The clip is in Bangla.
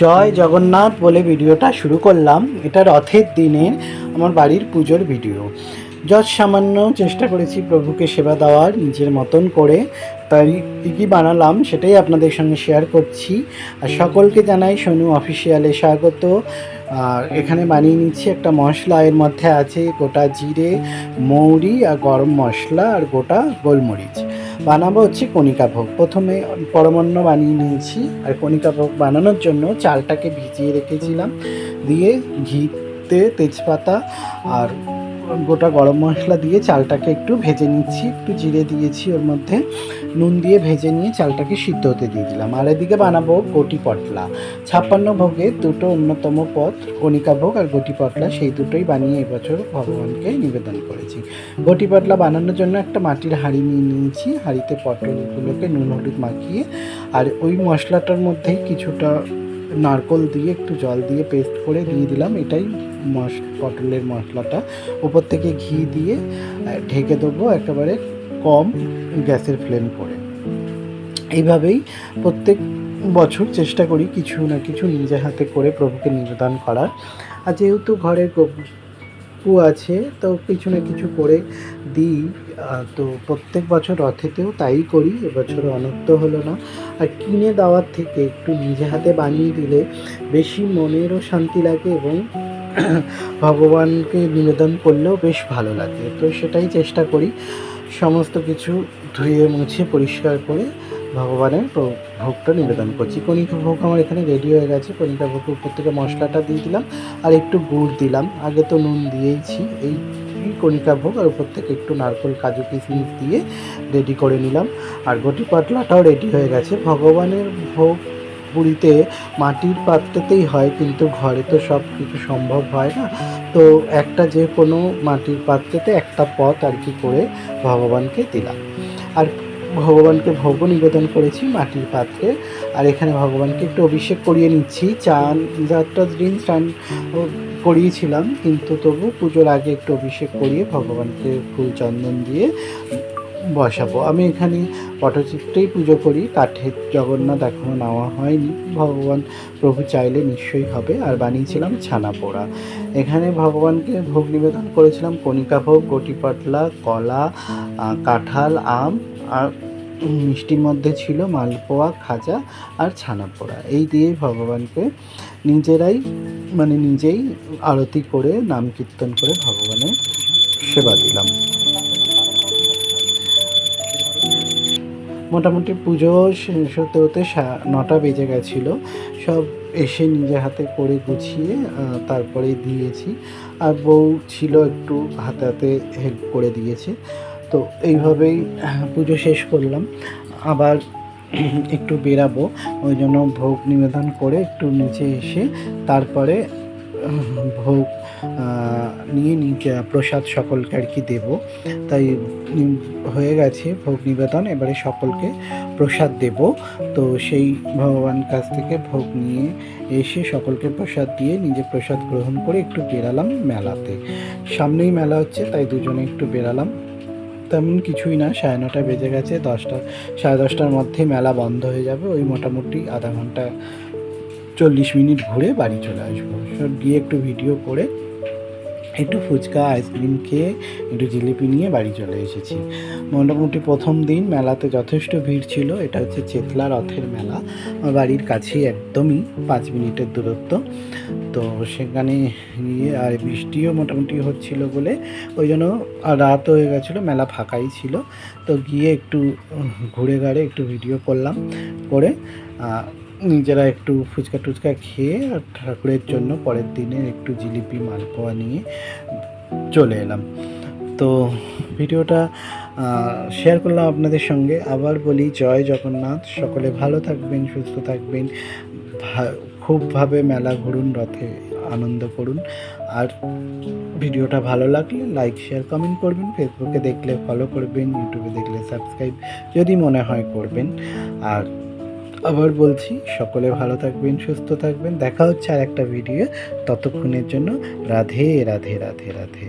জয় জগন্নাথ বলে ভিডিওটা শুরু করলাম। এটা রথের দিনের আমার বাড়ির পুজোর ভিডিও। যত সামান্য চেষ্টা করেছি প্রভুকে সেবা দেওয়ার নিজের মতন করে, তাই কী বানালাম সেটাই আপনাদের সঙ্গে শেয়ার করছি। আর সকলকে জানাই সোনু অফিসিয়ালে স্বাগত। আর এখানে বানিয়ে নিচ্ছি একটা মশলা, এর মধ্যে আছে গোটা জিরে, মৌরি আর গরম মশলা আর গোটা গোলমরিচ। বানাবো হচ্ছে কণিকা ভোগ। প্রথমে পরমান্ন বানিয়ে নিয়েছি, আর কণিকা ভোগ বানানোর জন্য চালটাকে ভিজিয়ে রেখেছিলাম, দিয়ে ঘিতে তেজপাতা আর গোটা গরম মশলা দিয়ে চালটাকে একটু ভেজে নিচ্ছি। একটু জিরে দিয়েছি, ওর মধ্যে নুন দিয়ে ভেজে নিয়ে চালটাকে সিদ্ধ হতে দিয়ে দিলাম। আর এদিকে বানাবো গটি পটলা। 56 ভোগের দুটো অন্যতম পদ কণিকা ভোগ আর গটি পটলা, সেই দুটোই বানিয়ে এবছর ভগবানকে নিবেদন করেছি। গটি পটলা বানানোর জন্য একটা মাটির হাঁড়ি নিয়ে নিয়েছি। হাঁড়িতে পটলগুলোকে নুন হলুদ মাখিয়ে, আর ওই মশলাটার মধ্যেই কিছুটা নারকোল দিয়ে একটু জল দিয়ে পেস্ট করে দিয়ে দিলাম। এটাই পটলের মশলাটা। উপর থেকে ঘি দিয়ে ঢেকে দেবো একেবারে কম গ্যাসের ফ্লেম করে। এইভাবেই প্রত্যেক বছর চেষ্টা করি কিছু না কিছু নিজে হাতে করে প্রভুকে নিবেদন করার। আর যেহেতু ঘরের গপু আছে, তো কিছু না কিছু করে দিই। তো প্রত্যেক বছর রথেতেও তাই করি, এবছর অনর্থ হলো না। আর কিনে দেওয়ার থেকে একটু নিজে হাতে বানিয়ে দিলে বেশি মনেরও শান্তি লাগে এবং ভগবানকে নিবেদন করলেও বেশ ভালো লাগে। তো সেটাই চেষ্টা করি, সমস্ত কিছু ধুয়ে মুছে পরিষ্কার করে ভগবানের ভোগটা নিবেদন করছি। কণিকা ভোগ আমার এখানে রেডি হয়ে গেছে। কণিকা ভোগের উপর থেকে মশলাটা দিয়ে দিলাম, আর একটু গুড় দিলাম। আগে তো নুন দিয়েইছি। এই কণিকা ভোগ আর উপর থেকে একটু নারকেল কাজু কিশমিশ দিয়ে রেডি করে নিলাম। আর গটি পাতলাটাও রেডি হয়ে গেছে। ভগবানের ভোগ পুরীতে মাটির পাত্রতেই হয়, কিন্তু ঘরে তো সব কিছু সম্ভব হয় না। তো একটা যে কোনো মাটির পাত্রেতে একটা পদ আর কি করে ভগবানকে দিলাম। আর ভগবানকে ভোগও নিবেদন করেছি মাটির পাত্রে। আর এখানে ভগবানকে একটু অভিষেক করিয়ে নিচ্ছি। যাত্রা দিন স্নান করিয়েছিলাম, কিন্তু তবু পুজোর আগে একটু অভিষেক করিয়ে ভগবানকে ফুল চন্দন দিয়ে বসাবো। আমি এখানে পটচিত্রেই পুজো করি, কাঠের জগন্নাথ এখনও নেওয়া হয়নি। ভগবান প্রভু চাইলে নিশ্চয়ই হবে। আর বানিয়েছিলাম ছানা পোড়া। এখানে ভগবানকে ভোগ নিবেদন করেছিলাম কণিকা ভোগ, গটি পাতলা, কলা, কাঁঠাল, আম, আর মিষ্টির মধ্যে ছিল মালপোয়া, খাজা আর ছানা পোড়া। এই দিয়েই ভগবানকে নিজেই আরতি করে নাম কীর্তন করে ভগবানের সেবা দিলাম। মোটামুটি পুজো শেষ হতে হতে 9টা বেজে গেছিলো। সব এসে নিজে হাতে করে গুছিয়ে তারপরেই দিয়েছি। আর বউ ছিল, একটু হাতে হাতে হেল্প করে দিয়েছে। তো এইভাবেই পুজো শেষ করলাম। আবার একটু বেরাবো, ওই জন্য ভোগ নিবেদন করে একটু নিচে এসে তারপরে ভোগ নিয়ে প্রসাদ সকলকে আর কি দেবো। তাই হয়ে গেছে ভোগ নিবেদন, এবারে সকলকে প্রসাদ দেব। তো সেই ভগবান কাছ থেকে ভোগ নিয়ে এসে সকলকে প্রসাদ দিয়ে নিজে প্রসাদ গ্রহণ করে একটু বেরালাম মেলাতে। সামনেই মেলা হচ্ছে, তাই দুজনে একটু বেরালাম। তেমন কিছুই না, 9:30 বেজে গেছে। 10টার মধ্যে মেলা বন্ধ হয়ে যাবে। ওই মোটামুটি আধা ঘন্টা 40 মিনিট ঘুরে বাড়ি চলে আসবো। সব গিয়ে একটু ভিডিও করে একটু ফুচকা আইসক্রিম খেয়ে একটু জিলিপি নিয়ে বাড়ি চলে এসেছি। মোটামুটি প্রথম দিন মেলাতে যথেষ্ট ভিড় ছিল। এটা হচ্ছে চেতলা রথের মেলা, আমার বাড়ির কাছেই, একদমই 5 মিনিটের দূরত্ব। তো সেখানে গিয়ে, আর বৃষ্টিও মোটামুটি হচ্ছিল বলে ওই জন্য রাত হয়ে গেছিলো, মেলা ফাঁকাই ছিল। তো গিয়ে একটু ঘুরে ঘাড়ে একটু ভিডিও করলাম, করে নিজেরা একটু ফুচকা টুচকা খেয়ে আর ঠাকুরের জন্য পরের দিনের একটু জিলিপি মালপোয়া নিয়ে চলে এলাম। তো ভিডিওটা শেয়ার করলাম আপনাদের সঙ্গে। আবার বলি, জয় জগন্নাথ। সকলে ভালো থাকবেন, সুস্থ থাকবেন, খুবভাবে মেলা ঘুরুন, রথে আনন্দ করুন। আর ভিডিওটা ভালো লাগলে লাইক শেয়ার কমেন্ট করবেন। ফেসবুকে দেখলে ফলো করবেন, ইউটিউবে দেখলে সাবস্ক্রাইব যদি মনে হয় করবেন। আর আবার বলছি, সকলে ভালো থাকবেন, সুস্থ থাকবেন। দেখা হচ্ছে আর একটা ভিডিও। ততক্ষণের জন্য রাধে রাধে রাধে রাধে।